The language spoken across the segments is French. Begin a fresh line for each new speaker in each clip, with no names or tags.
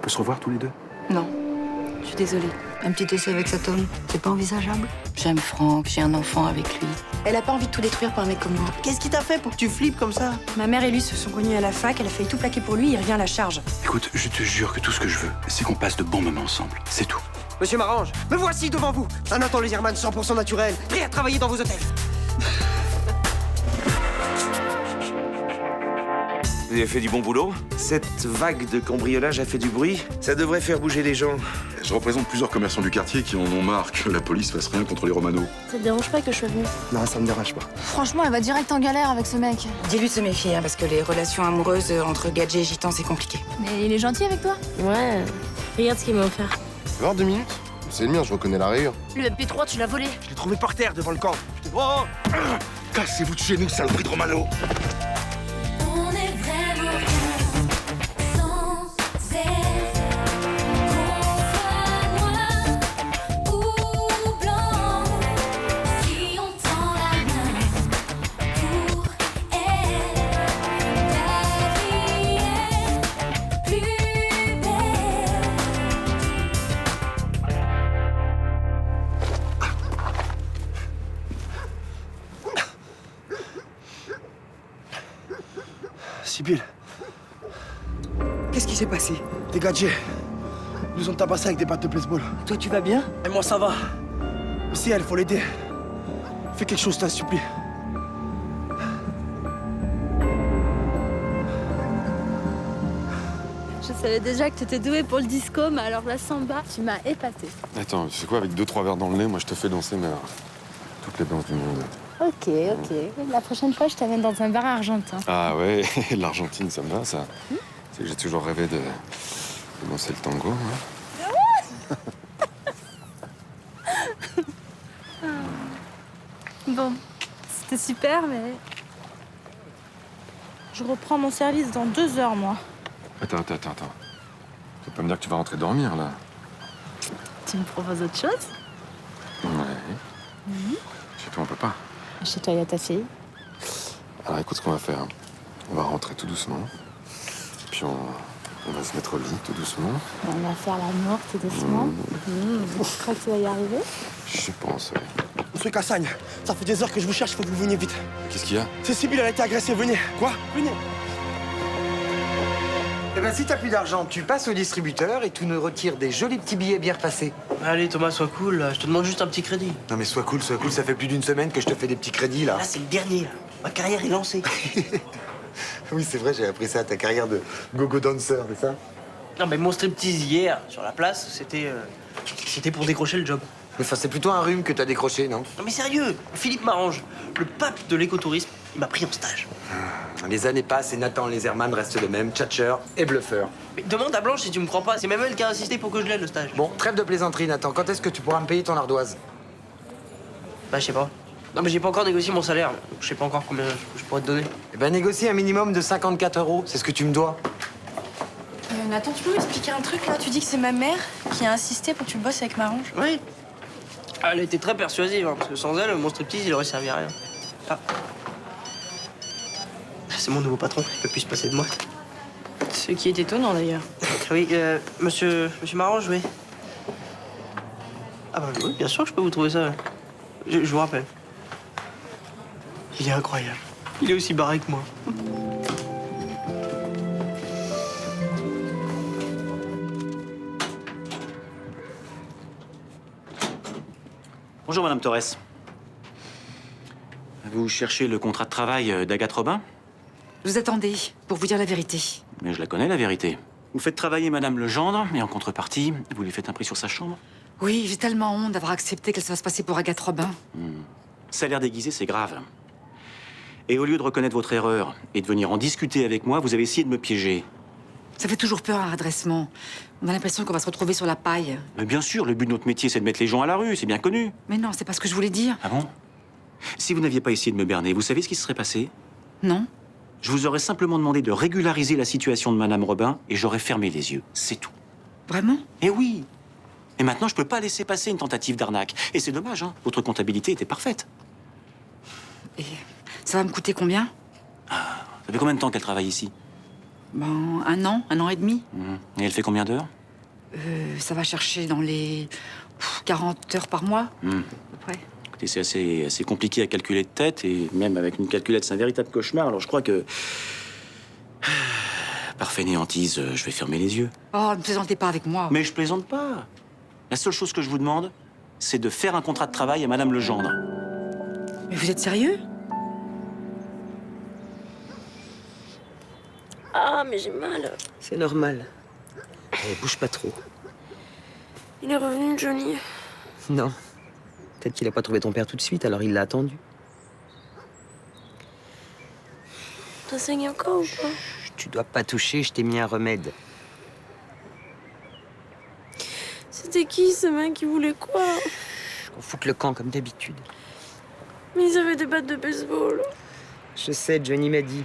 peut se revoir tous les deux?
Non, je suis désolée.
Un petit essai avec cet homme, c'est pas envisageable?
J'aime Franck, j'ai un enfant avec lui.
Elle a pas envie de tout détruire pour un mec comme moi.
Qu'est-ce qui t'a fait pour que tu flippes comme ça?
Ma mère et lui se sont connus à la fac, elle a failli tout plaquer pour lui, il revient à la charge.
Écoute, je te jure que tout ce que je veux, c'est qu'on passe de bons moments ensemble. C'est tout.
Monsieur Marange, me voici devant vous. Un Nathan Lezerman 100% naturel, prêt à travailler dans vos hôtels.
Vous avez fait du bon boulot. Cette vague de cambriolage a fait du bruit. Ça devrait faire bouger les gens.
Je représente plusieurs commerçants du quartier qui en ont marre que la police fasse rien contre les Romano.
Ça te dérange pas que je sois venue?
Non, ça me dérange pas.
Franchement, elle va direct en galère avec ce mec.
Dis-lui de se méfier, hein, parce que les relations amoureuses entre gadgets et gitans, c'est compliqué.
Mais il est gentil avec toi?
Ouais, regarde ce qu'il m'a offert.
Tu peux avoir 2 minutes? C'est le mien, je reconnais la rayure.
Le MP3, tu l'as volé.
Je l'ai trouvé par terre devant le camp. Oh,
Cassez-vous de chez nous, saloperie de Romano!
On est vraiment bien sans elle. Qu'on soit noir ou blanc, si on tend la main pour elle, la vie est plus belle.
Sibylle. Qu'est-ce qui s'est passé? Des gadgets. Ils nous ont tabassés avec des battes de baseball.
Toi, tu vas bien?
Et moi, ça va. Mais si elle, faut l'aider. Fais quelque chose, t'en supplie.
Je savais déjà que t'étais doué pour le disco, mais alors la samba, tu m'as épaté.
Attends, tu sais quoi, avec 2-3 verres dans le nez, moi je te fais danser, mais toutes les danses du monde.
Ok. La prochaine fois, je t'amène dans un bar argentin.
Ah ouais, l'Argentine, ça me va, ça. C'est que j'ai toujours rêvé de danser le tango. Hein.
Bon, c'était super, mais... Je reprends mon service dans 2 heures, moi.
Attends. Tu peux pas me dire que tu vas rentrer dormir, là?
Tu me proposes autre chose?
Ouais. Chez toi, on peut pas.
Chez toi, il y a ta fille.
Alors écoute ce qu'on va faire. On va rentrer tout doucement. Puis on va se mettre au lit tout doucement.
On va faire l'amour tout doucement. Je crois que tu vas y arriver.
Je pense, ouais.
Monsieur Cassagne, ça fait des heures que je vous cherche, il faut que vous veniez vite.
Qu'est-ce qu'il y a?
C'est Sibylle, elle a été agressée, venez. Quoi? Venez.
Eh ben, si t'as plus d'argent, tu passes au distributeur et tu nous retires des jolis petits billets bien repassés.
Allez, Thomas, sois cool, là. Je te demande juste un petit crédit.
Non mais sois cool, ça fait plus d'une semaine que je te fais des petits crédits, là.
Là, c'est le dernier, là. Ma carrière est lancée.
Oui, c'est vrai, j'ai appris ça à ta carrière de go-go dancer, c'est ça?
Non, mais mon striptease hier, sur la place, c'était pour décrocher le job.
Mais enfin, c'est plutôt un rhume que t'as décroché, non?
Non, mais sérieux, Philippe Marange, le pape de l'écotourisme, il m'a pris en stage.
Les années passent et Nathan Lezerman reste le même, tchatcheur et bluffeur.
Mais demande à Blanche si tu me crois pas, c'est même elle qui a insisté pour que je l'aide, le stage.
Bon, trêve de plaisanterie, Nathan. Quand est-ce que tu pourras me payer ton ardoise?
Bah, je sais pas. Non, mais j'ai pas encore négocié mon salaire, donc je sais pas encore combien je pourrais te donner.
Eh ben, négocie un minimum de 54 €, c'est ce que tu me dois.
Nathan, tu peux m'expliquer un truc là? Tu dis que c'est ma mère qui a insisté pour que tu bosses avec Marange?
Oui. Elle a été très persuasive, hein, parce que sans elle, mon striptease, il aurait servi à rien. Ah. C'est mon nouveau patron, il peut plus se passer de moi.
Ce qui est étonnant d'ailleurs.
Oui, monsieur Marange, oui. Ah bah oui, bien sûr que je peux vous trouver ça. Je vous rappelle. Il est incroyable. Il est aussi barré que moi.
Bonjour, Madame Torres. Vous cherchez le contrat de travail d'Agathe Robin?
Vous attendez pour vous dire la vérité.
Mais je la connais, la vérité. Vous faites travailler Madame Legendre, et en contrepartie, vous lui faites un prix sur sa chambre?
Oui, j'ai tellement honte d'avoir accepté qu'elle se fasse passer pour Agathe Robin.
Salaire déguisé, c'est grave. Et au lieu de reconnaître votre erreur et de venir en discuter avec moi, vous avez essayé de me piéger.
Ça fait toujours peur un redressement. On a l'impression qu'on va se retrouver sur la paille.
Mais bien sûr, le but de notre métier, c'est de mettre les gens à la rue, c'est bien connu.
Mais non, c'est pas ce que je voulais dire.
Ah bon? Si vous n'aviez pas essayé de me berner, vous savez ce qui se serait passé?
Non.
Je vous aurais simplement demandé de régulariser la situation de Madame Robin et j'aurais fermé les yeux. C'est tout.
Vraiment?
Eh oui. Et maintenant, je peux pas laisser passer une tentative d'arnaque. Et c'est dommage, hein. Votre comptabilité était parfaite.
Et ça va me coûter combien?
Ça fait combien de temps qu'elle travaille ici?
Ben, 1 an et demi.
Et elle fait combien d'heures?
Ça va chercher dans les 40 heures par mois, à peu près.
Écoutez, c'est assez compliqué à calculer de tête, et même avec une calculette, c'est un véritable cauchemar. Alors je crois que... Par fainéantise, je vais fermer les yeux.
Oh, ne plaisantez pas avec moi.
Mais je plaisante pas. La seule chose que je vous demande, c'est de faire un contrat de travail à Madame Legendre.
Mais vous êtes sérieux?
Ah, mais j'ai mal.
C'est normal. Allez, bouge pas trop.
Il est revenu, Johnny.
Non. Peut-être qu'il a pas trouvé ton père tout de suite, alors il l'a attendu.
Ça saigne encore ou pas?
Tu dois pas toucher, je t'ai mis un remède.
C'était qui, ce mec qui voulait quoi?
On fout le camp comme d'habitude.
Mais ils avaient des battes de baseball.
Je sais, Johnny m'a dit.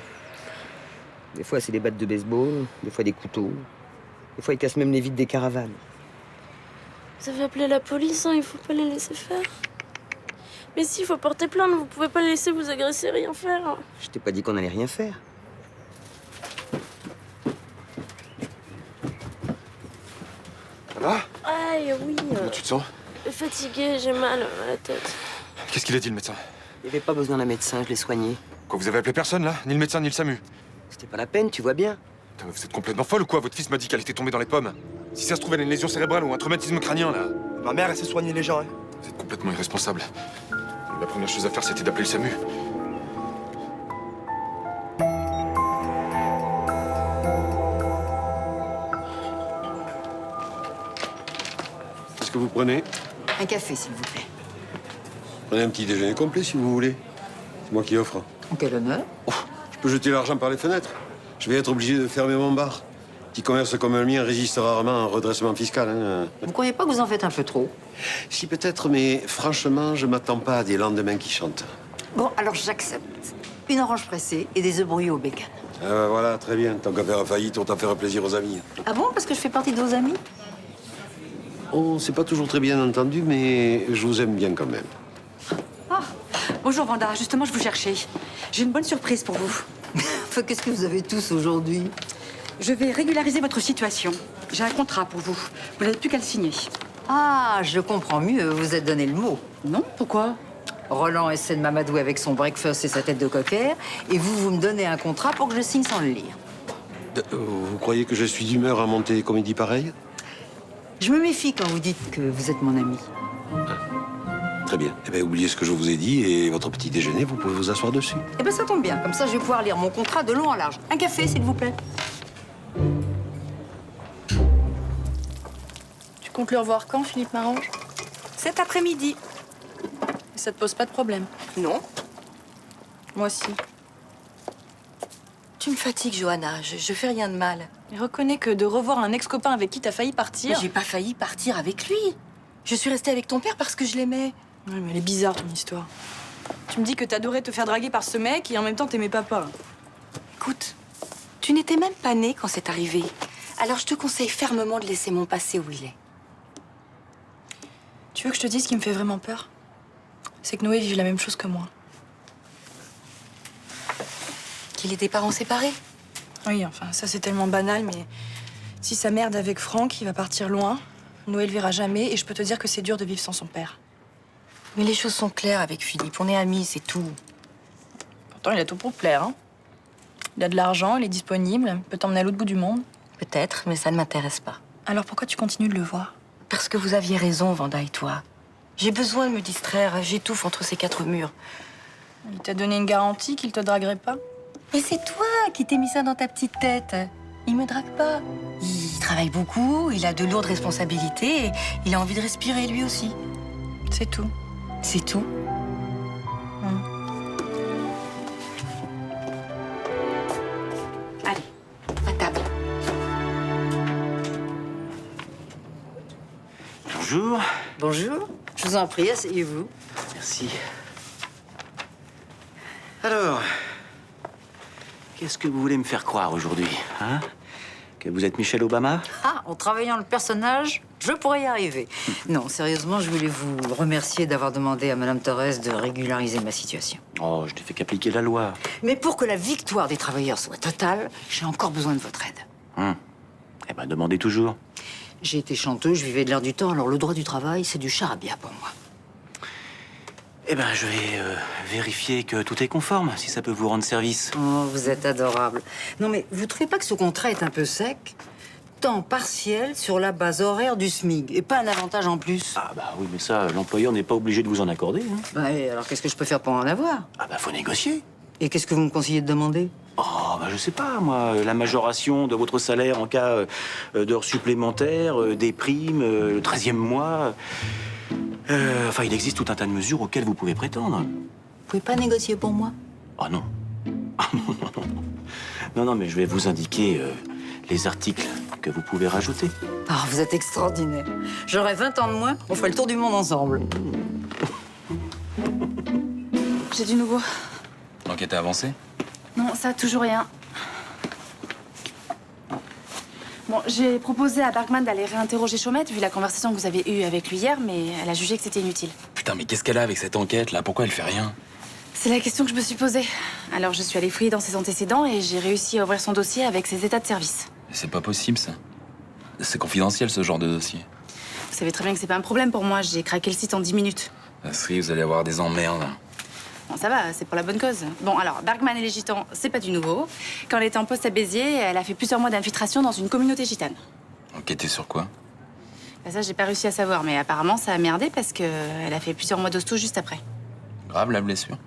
Des fois, c'est des battes de baseball, des fois des couteaux. Des fois, ils cassent même les vitres des caravanes.
Vous avez appelé la police, hein, il faut pas les laisser faire. Mais si, il faut porter plainte, vous pouvez pas les laisser vous agresser, rien faire.
Je t'ai pas dit qu'on allait rien faire.
Ça va?
Aïe, oui.
Comment tu te sens?
Fatiguée, j'ai mal à la tête.
Qu'est-ce qu'il a dit, le médecin?
Il n'y avait pas besoin d'un médecin, je l'ai soigné.
Quoi, vous avez appelé personne, là? Ni le médecin, ni le SAMU?
C'était pas la peine, tu vois bien.
Putain, mais vous êtes complètement folle ou quoi? Votre fils m'a dit qu'elle était tombée dans les pommes. Si ça se trouve, elle a une lésion cérébrale ou un traumatisme crânien, là.
Ma mère, elle sait soigner les gens, hein.
Vous êtes complètement irresponsable. La première chose à faire, c'était d'appeler le SAMU.
Qu'est-ce que vous prenez?
Un café, s'il vous plaît.
Prenez un petit déjeuner complet, si vous voulez. C'est moi qui offre.
En quel honneur?
Je peux jeter l'argent par les fenêtres. Je vais être obligé de fermer mon bar. Petit commerce comme le mien résiste rarement à un redressement fiscal. Hein.
Vous croyez pas que vous en faites un peu trop?
Si, peut-être, mais franchement, je m'attends pas à des lendemains qui chantent.
Bon, alors j'accepte. Une orange pressée et des œufs brouillés au bacon.
Ah, bah, voilà, très bien. Tant qu'à faire faillite, autant faire plaisir aux amis.
Ah bon? Parce que je fais partie de vos amis?
On s'est pas toujours très bien entendu, mais je vous aime bien quand même.
Ah, bonjour Vanda, justement, je vous cherchais. J'ai une bonne surprise pour vous.
Enfin, qu'est-ce que vous avez tous aujourd'hui?
Je vais régulariser votre situation. J'ai un contrat pour vous. Vous n'avez plus qu'à le signer.
Ah, je comprends mieux, vous êtes donné le mot.
Non, pourquoi?
Roland essaie de m'amadouer avec son breakfast et sa tête de cocker, et vous me donnez un contrat pour que je signe sans le lire.
Vous croyez que je suis d'humeur à monter des comédies pareilles?
Je me méfie quand vous dites que vous êtes mon ami.
Très bien. Eh bien, oubliez ce que je vous ai dit et votre petit déjeuner, vous pouvez vous asseoir dessus.
Eh bien, ça tombe bien. Comme ça, je vais pouvoir lire mon contrat de long en large. Un café, s'il vous plaît.
Tu comptes le revoir quand, Philippe Marange?
Cet après-midi.
Et ça te pose pas de problème?
Non.
Moi aussi.
Tu me fatigues, Johanna. Je fais rien de mal.
Et reconnais que de revoir un ex-copain avec qui t'as failli partir...
Mais j'ai pas failli partir avec lui. Je suis restée avec ton père parce que je l'aimais.
Oui, mais elle est bizarre, ton histoire. Tu me dis que t'adorais te faire draguer par ce mec et en même temps t'aimais papa.
Écoute, tu n'étais même pas née quand c'est arrivé. Alors je te conseille fermement de laisser mon passé où il est.
Tu veux que je te dise ce qui me fait vraiment peur? C'est que Noé vive la même chose que moi.
Qu'il ait des parents séparés?
Oui, enfin, ça c'est tellement banal, mais si ça merde avec Franck, il va partir loin. Noé le verra jamais et je peux te dire que c'est dur de vivre sans son père.
Mais les choses sont claires avec Philippe. On est amis, c'est tout.
Pourtant, il a tout pour te plaire, hein. Il a de l'argent, il est disponible, il peut t'emmener à l'autre bout du monde.
Peut-être, mais ça ne m'intéresse pas.
Alors pourquoi tu continues de le voir?
Parce que vous aviez raison, Vanda et toi. J'ai besoin de me distraire, j'étouffe entre ces quatre murs.
Il t'a donné une garantie qu'il te draguerait pas?
Mais c'est toi qui t'es mis ça dans ta petite tête. Il me drague pas. Il travaille beaucoup, il a de lourdes responsabilités et il a envie de respirer lui aussi.
C'est tout.
C'est tout. Allez, à table.
Bonjour.
Bonjour. Je vous en prie, asseyez-vous.
Merci. Alors, qu'est-ce que vous voulez me faire croire aujourd'hui, hein? Que vous êtes Michelle Obama?
Ah, en travaillant le personnage, je pourrais y arriver. Non, sérieusement, je voulais vous remercier d'avoir demandé à Madame Thorez de régulariser ma situation.
Oh, je n'ai fait qu'appliquer la loi.
Mais pour que la victoire des travailleurs soit totale, j'ai encore besoin de votre aide.
Eh ben, demandez toujours.
J'ai été chanteuse, je vivais de l'air du temps, alors le droit du travail, c'est du charabia pour moi.
Eh ben, je vais vérifier que tout est conforme, si ça peut vous rendre service.
Oh, vous êtes adorable. Non, mais vous trouvez pas que ce contrat est un peu sec? Temps partiel sur la base horaire du SMIC, et pas un avantage en plus.
Ah bah oui, mais ça, l'employeur n'est pas obligé de vous en accorder. Hein.
Bah, et alors qu'est-ce que je peux faire pour en avoir?
Ah bah faut négocier.
Et qu'est-ce que vous me conseillez de demander?
Oh, bah je sais pas, moi, la majoration de votre salaire en cas d'heures supplémentaires, des primes, le 13e mois. Enfin, il existe tout un tas de mesures auxquelles vous pouvez prétendre.
Vous pouvez pas négocier pour moi?
Oh non. Ah non, non, non. Non, non, mais je vais vous indiquer les articles que vous pouvez rajouter.
Ah, vous êtes extraordinaire. J'aurais 20 ans de moins, on ferait le tour du monde ensemble.
J'ai du nouveau.
L'enquête a avancé?
Non, ça, toujours rien. Bon, j'ai proposé à Bergman d'aller réinterroger Chaumette, vu la conversation que vous avez eue avec lui hier, mais elle a jugé que c'était inutile.
Putain, mais qu'est-ce qu'elle a avec cette enquête, là? Pourquoi elle fait rien?
C'est la question que je me suis posée. Alors, je suis allée fouiller dans ses antécédents et j'ai réussi à ouvrir son dossier avec ses états de service.
C'est pas possible, ça. C'est confidentiel, ce genre de dossier.
Vous savez très bien que c'est pas un problème pour moi. J'ai craqué le site en 10 minutes.
Nasri, vous allez avoir des emmerdes.
Bon, ça va, c'est pour la bonne cause. Bon, alors, Bergman et les gitans, c'est pas du nouveau. Quand elle était en poste à Béziers, elle a fait plusieurs mois d'infiltration dans une communauté gitane.
Enquêter sur quoi?
Bah, ça, j'ai pas réussi à savoir, mais apparemment, ça a merdé parce qu'elle a fait plusieurs mois d'hosto juste après.
Grave, la blessure?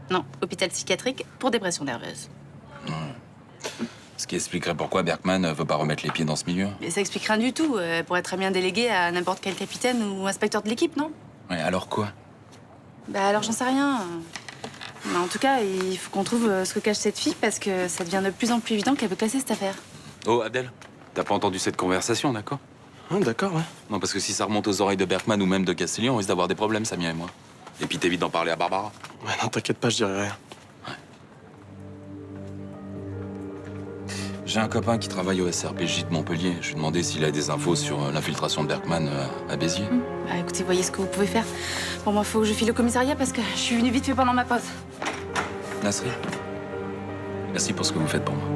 Non, hôpital psychiatrique pour dépression nerveuse.
Ce qui expliquerait pourquoi Bergman veut pas remettre les pieds dans ce milieu.
Mais ça explique rien du tout. Elle pourrait très bien déléguer à n'importe quel capitaine ou inspecteur de l'équipe, non?
Ouais, alors quoi?
Bah alors, j'en sais rien. Mais en tout cas, il faut qu'on trouve ce que cache cette fille parce que ça devient de plus en plus évident qu'elle veut classer cette affaire.
Oh, Abdel, t'as pas entendu cette conversation, d'accord?
D'accord, ouais.
Non, parce que si ça remonte aux oreilles de Bergman ou même de Castellion, on risque d'avoir des problèmes, Samia et moi. Et puis t'évites d'en parler à Barbara.
Ouais, non, t'inquiète pas, je dirai rien.
J'ai un copain qui travaille au SRPJ de Montpellier. Je lui ai demandé s'il a des infos sur l'infiltration de Bergman à Béziers.
Bah écoutez, voyez ce que vous pouvez faire. Bon, moi, faut que je file au commissariat parce que je suis venue vite fait pendant ma pause.
Nasri, merci pour ce que vous faites pour moi.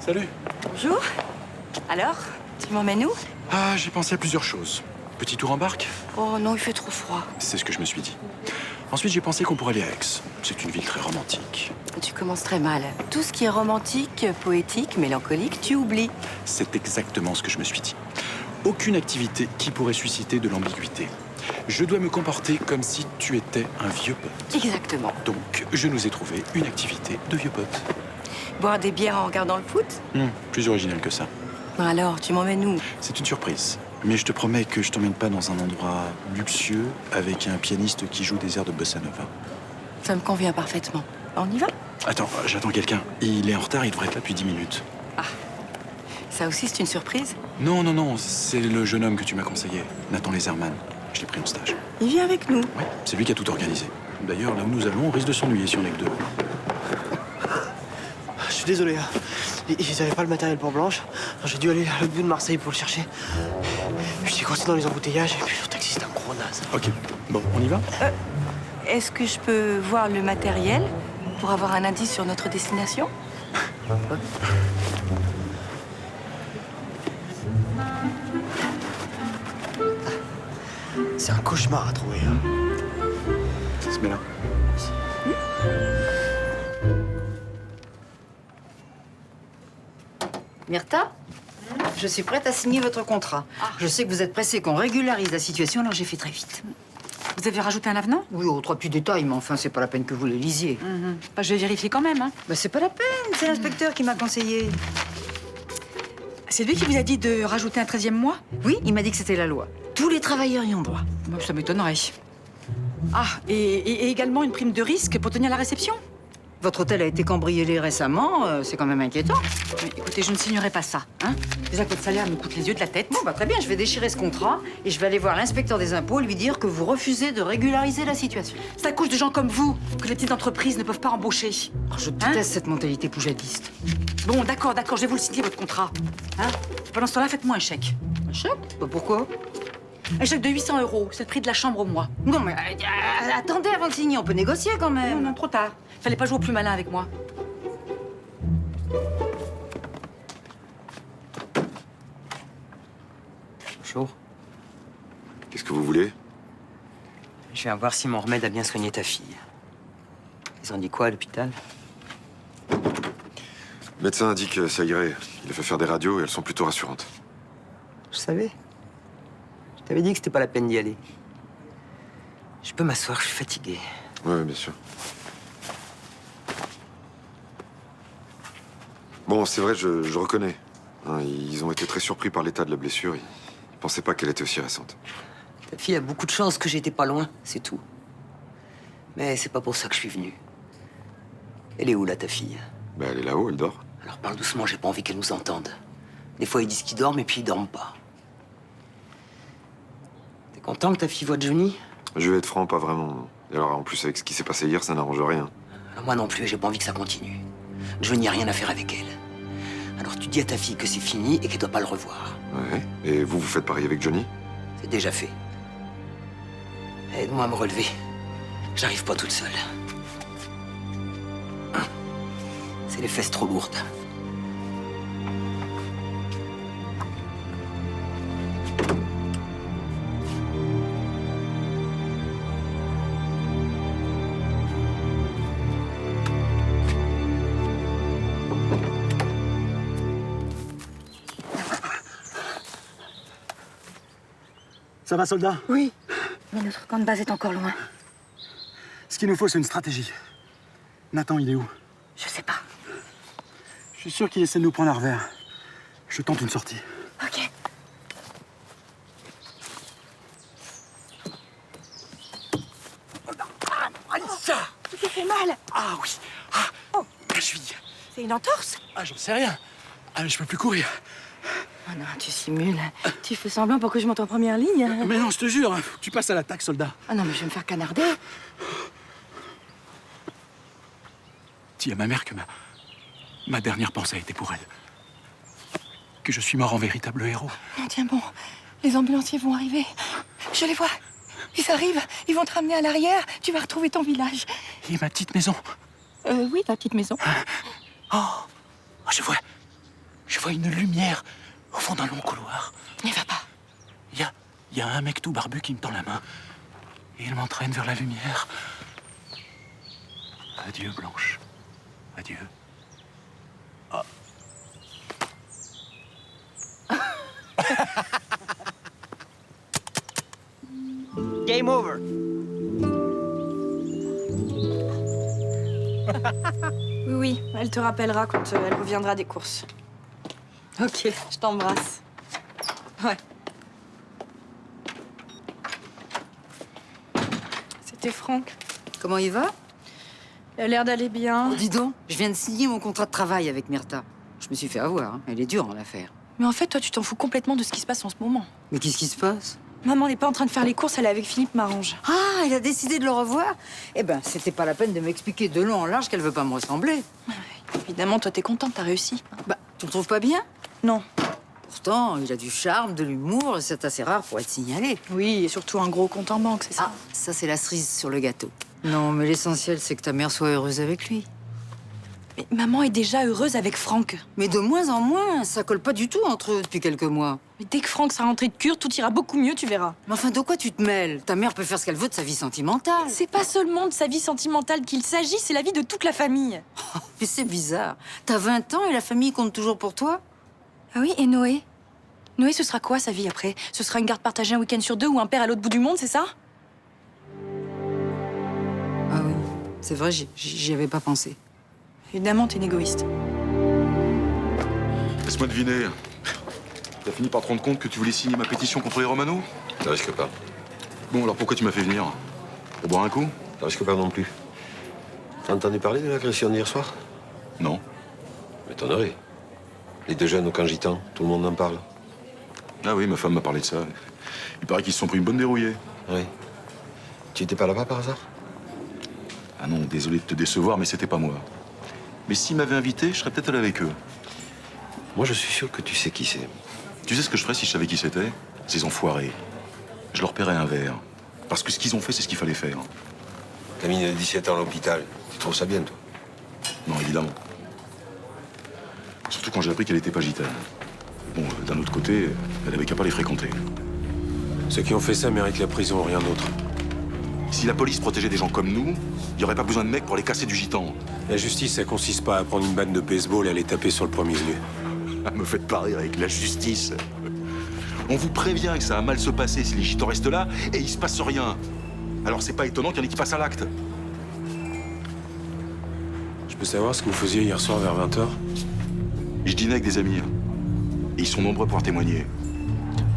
Salut.
Bonjour. Alors, tu m'emmènes où?
Ah, j'ai pensé à plusieurs choses. Petit tour en barque?
Oh non, il fait trop froid.
C'est ce que je me suis dit. Ensuite, j'ai pensé qu'on pourrait aller à Aix. C'est une ville très romantique.
Tu commences très mal. Tout ce qui est romantique, poétique, mélancolique, tu oublies.
C'est exactement ce que je me suis dit. Aucune activité qui pourrait susciter de l'ambiguïté. Je dois me comporter comme si tu étais un vieux pote.
Exactement.
Donc, je nous ai trouvé une activité de vieux pote.
Boire des bières en regardant le foot?
Plus original que ça.
Alors, tu m'emmènes où?
C'est une surprise. Mais je te promets que je t'emmène pas dans un endroit luxueux avec un pianiste qui joue des airs de bossa nova.
Ça me convient parfaitement. On y va?
Attends, j'attends quelqu'un. Il est en retard, il devrait être là depuis 10 minutes.
Ça aussi, c'est une surprise?
Non, non, non, c'est le jeune homme que tu m'as conseillé, Nathan Leserman. Je l'ai pris en stage.
Il vient avec nous?
Ouais, c'est lui qui a tout organisé. D'ailleurs, là où nous allons, on risque de s'ennuyer si on est que deux.
Je suis désolé, hein. Ils avaient pas le matériel pour Blanche. J'ai dû aller à l'autre bout de Marseille pour le chercher. Puis j'ai coincé dans les embouteillages et puis le taxi, c'est un gros naze.
Ok, bon, on y va?
Est-ce que je peux voir le matériel pour avoir un indice sur notre destination?
C'est un cauchemar à trouver, hein.
Ça se met là.
Myrtha, je suis prête à signer votre contrat. Je sais que vous êtes pressée qu'on régularise la situation, alors j'ai fait très vite.
Vous avez rajouté un avenant?
Oui, aux 3 petits détails, mais enfin, c'est pas la peine que vous le lisiez.
Bah, je vais vérifier quand même. Hein.
Bah, c'est pas la peine, c'est l'inspecteur qui m'a conseillé.
C'est lui qui vous a dit de rajouter un 13e mois?
Oui, il m'a dit que c'était la loi. Tous les travailleurs y ont droit.
Bah, ça m'étonnerait. Ah, et également une prime de risque pour tenir la réception?
Votre hôtel a été cambriolé récemment, c'est quand même inquiétant.
Mais écoutez, je ne signerai pas ça. Hein. Déjà que votre salaire me coûte les yeux de la tête.
Bon, bah très bien, je vais déchirer ce contrat et je vais aller voir l'inspecteur des impôts et lui dire que vous refusez de régulariser la situation.
C'est à cause de gens comme vous que les petites entreprises ne peuvent pas embaucher.
Alors, je déteste cette mentalité poujadiste.
Bon, d'accord, je vais vous le signer, votre contrat. Hein. Pendant ce temps-là, faites-moi un chèque.
Un chèque? Bah, pourquoi?
Un chèque de 800 €, c'est le prix de la chambre au mois.
Non, mais attendez avant de signer, on peut négocier quand même.
Non, trop tard. Fallait pas jouer au plus malin avec moi.
Bonjour.
Qu'est-ce que vous voulez?
Je viens voir si mon remède a bien soigné ta fille. Ils ont dit quoi à l'hôpital?
Le médecin a dit que ça irait. Il a fait faire des radios et elles sont plutôt rassurantes.
Je savais. Je t'avais dit que c'était pas la peine d'y aller. Je peux m'asseoir, je suis fatigué.
Ouais, bien sûr. Bon, c'est vrai, je reconnais. Hein, ils ont été très surpris par l'état de la blessure. Ils pensaient pas qu'elle était aussi récente.
Ta fille a beaucoup de chance que j'étais pas loin, c'est tout. Mais c'est pas pour ça que je suis venu. Elle est où, là, ta fille?
Bah, elle est là-haut, elle dort.
Alors parle doucement, j'ai pas envie qu'elle nous entende. Des fois, ils disent qu'ils dorment et puis ils dorment pas. T'es content que ta fille voit Johnny?
Je vais être franc, pas vraiment. Et alors, en plus, avec ce qui s'est passé hier, ça n'arrange rien.
Alors, moi non plus, j'ai pas envie que ça continue. Johnny a rien à faire avec elle. Alors tu dis à ta fille que c'est fini et qu'elle doit pas le revoir.
Ouais. Et vous faites pareil avec Johnny?
C'est déjà fait. Aide-moi à me relever. J'arrive pas toute seule. C'est les fesses trop lourdes.
Ça va, soldat?
Oui. Mais notre camp de base est encore loin.
Ce qu'il nous faut, c'est une stratégie. Nathan, il est où?
Je sais pas.
Je suis sûr qu'il essaie de nous prendre à revers. Je tente une sortie.
Ok.
Alicia!
Tu t'es fait mal.
Ah oui. Ah, la cheville.
C'est une entorse?
Ah, j'en sais rien. Ah, mais je peux plus courir.
Oh non, tu simules. Tu fais semblant pour que je monte en première ligne.
Mais non, je te jure, faut que tu passes à l'attaque, soldat.
Ah non, mais je vais me faire canarder.
Dis à ma mère que ma dernière pensée a été pour elle. Que je suis mort en véritable héros.
Non, tiens bon. Les ambulanciers vont arriver. Je les vois. Ils arrivent. Ils vont te ramener à l'arrière. Tu vas retrouver ton village.
Et ma petite maison.
Oui, ta petite maison.
Oh, je vois une lumière au fond d'un long couloir.
N'y va pas.
Il y a un mec tout barbu qui me tend la main. Et il m'entraîne vers la lumière. Adieu, Blanche. Adieu. Ah.
Game over.
Oui, elle te rappellera quand elle reviendra des courses. Ok, je t'embrasse. Ouais. C'était Franck.
Comment il va?
Il a l'air d'aller bien.
Oh, dis donc, je viens de signer mon contrat de travail avec Myrta. Je me suis fait avoir, hein. Elle est dure en l'affaire.
Mais en fait, toi, tu t'en fous complètement de ce qui se passe en ce moment.
Mais qu'est-ce qui se passe?
Maman n'est pas en train de faire les courses, elle est avec Philippe Marange.
Ah, elle a décidé de le revoir? Eh ben, c'était pas la peine de m'expliquer de long en large qu'elle veut pas me ressembler.
Évidemment, toi, t'es contente, t'as réussi.
Bah, tu le trouves pas bien?
Non.
Pourtant, il a du charme, de l'humour, et c'est assez rare pour être signalé.
Oui, et surtout un gros compte en banque, c'est ça?
Ah, ça, c'est la cerise sur le gâteau. Non, mais l'essentiel, c'est que ta mère soit heureuse avec lui.
Mais maman est déjà heureuse avec Franck.
Mais de moins en moins, ça colle pas du tout entre eux depuis quelques mois.
Mais dès que Franck sera rentré de cure, tout ira beaucoup mieux, tu verras.
Mais enfin, de quoi tu te mêles? Ta mère peut faire ce qu'elle veut de sa vie sentimentale.
C'est pas seulement de sa vie sentimentale qu'il s'agit, c'est la vie de toute la famille.
Oh, mais c'est bizarre. T'as 20 ans et la famille compte toujours pour toi?
Ah oui, et Noé? Noé, ce sera quoi sa vie après? Ce sera une garde partagée un week-end sur 2 ou un père à l'autre bout du monde, c'est ça?
Ah oui, c'est vrai, j'y avais pas pensé.
Évidemment, t'es une égoïste.
Laisse-moi deviner. T'as fini par te rendre compte que tu voulais signer ma pétition contre les Romano?
Ça risque pas.
Bon, alors pourquoi tu m'as fait venir? Pour boire un coup?
Ça risque pas non plus. T'as entendu parler de l'agression d'hier soir?
Non.
M'étonnerait. Les deux jeunes au camp gitan, tout le monde en parle.
Ah oui, ma femme m'a parlé de ça. Il paraît qu'ils se sont pris une bonne dérouillée.
Oui. Tu étais pas là-bas par hasard?
Ah non, désolé de te décevoir, mais c'était pas moi. Mais s'ils m'avaient invité, je serais peut-être allé avec eux.
Moi, je suis sûr que tu sais qui c'est.
Tu sais ce que je ferais si je savais qui c'était? Ces enfoirés. je leur paierai un verre. Parce que ce qu'ils ont fait, c'est ce qu'il fallait faire.
Camille a 17 ans à l'hôpital. Tu trouves ça bien, toi?
Non, évidemment. Surtout quand j'ai appris qu'elle était pas gitane. Bon, d'un autre côté, elle avait qu'à pas les fréquenter.
Ceux qui ont fait ça méritent la prison, rien d'autre.
Si la police protégeait des gens comme nous, il n'y aurait pas besoin de mecs pour les casser du gitan.
La justice, ça consiste pas à prendre une batte de baseball et à les taper sur le premier venu.
Me faites pas rire avec la justice. On vous prévient que ça va mal se passer si les gitans restent là et il se passe rien. Alors c'est pas étonnant qu'il y en ait qui passent à l'acte.
Je peux savoir ce que vous faisiez hier soir vers 20h?
Je dînais avec des amis. Et ils sont nombreux pour témoigner.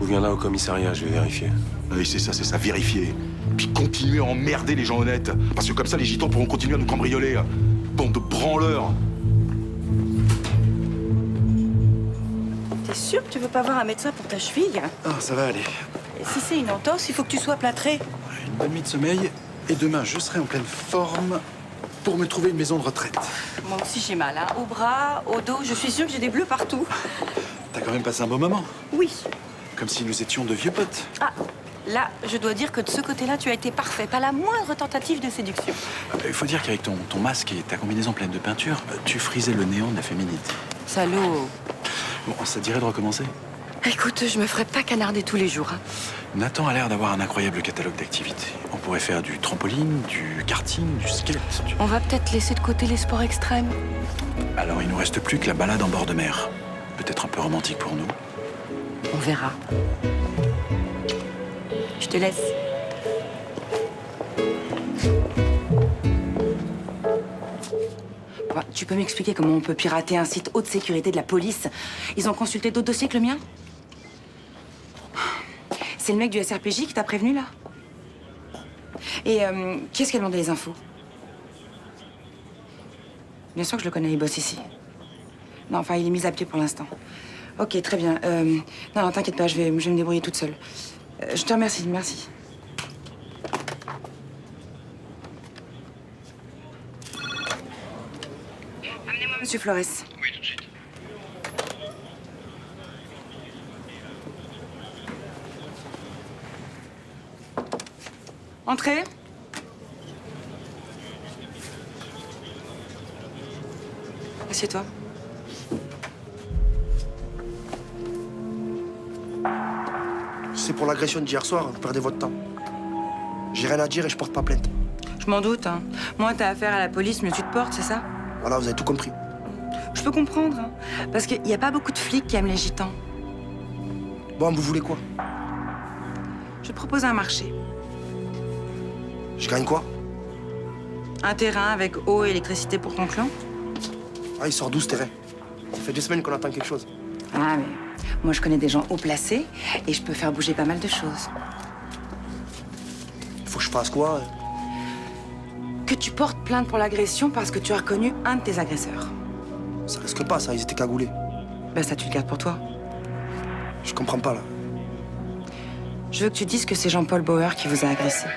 Vous viendrez au commissariat, je vais vérifier.
Oui, c'est ça, vérifier. Puis continuer à emmerder les gens honnêtes. Parce que comme ça, les gitans pourront continuer à nous cambrioler. Bande de branleurs.
T'es sûr que tu veux pas voir un médecin pour ta cheville?
Ah, ça va aller.
Et si c'est une entorse, il faut que tu sois plâtré.
Une bonne nuit de sommeil, et demain, je serai en pleine forme pour me trouver une maison de retraite.
Moi aussi j'ai mal, hein. Au bras, au dos, je suis sûre que j'ai des bleus partout.
T'as quand même passé un bon moment.
Oui.
Comme si nous étions de vieux potes.
Ah, là, je dois dire que de ce côté-là, tu as été parfait. Pas la moindre tentative de séduction.
Il faut dire qu'avec ton masque et ta combinaison pleine de peinture, tu frisais le néant de la féminité.
Salaud.
Bon, ça te dirait de recommencer?
Écoute, je me ferais pas canarder tous les jours. Hein.
Nathan a l'air d'avoir un incroyable catalogue d'activités. On pourrait faire du trampoline, du karting, du skate.
On va peut-être laisser de côté les sports extrêmes.
Alors, il nous reste plus que la balade en bord de mer. Peut-être un peu romantique pour nous.
On verra. Je te laisse.
Bah, tu peux m'expliquer comment on peut pirater un site haute sécurité de la police? Ils ont consulté d'autres dossiers que le mien? C'est le mec du SRPJ qui t'a prévenu, là? Et qui est-ce qui a demandé les infos? Bien sûr que je le connais, il bosse ici. Non, enfin, il est mis à pied pour l'instant. Ok, très bien. Non, t'inquiète pas, je vais me débrouiller toute seule. Je te remercie, merci. Amenez-moi Monsieur Flores.
Oui, tout de suite.
Entrez. Assieds-toi.
C'est pour l'agression d'hier soir, vous perdez votre temps. J'ai rien à dire et je porte pas plainte.
Je m'en doute, hein. Moins t'as affaire à la police, mieux tu te portes, c'est ça?
Voilà, vous avez tout compris.
Je peux comprendre, hein. Parce qu'il n'y a pas beaucoup de flics qui aiment les gitans.
Bon, vous voulez quoi?
Je te propose un marché.
Je gagne quoi?
Un terrain avec eau et électricité pour ton clan.
Ah, il sort d'où ce terrain? Ça fait 2 semaines qu'on attend quelque chose.
Ah, mais moi, je connais des gens haut placés et je peux faire bouger pas mal de choses.
Faut que je fasse quoi?
Que tu portes plainte pour l'agression parce que tu as reconnu un de tes agresseurs.
Ça risque pas, ça, ils étaient cagoulés.
Ben, ça, tu le gardes pour toi.
Je comprends pas, là.
Je veux que tu dises que c'est Jean-Paul Bauer qui vous a agressé.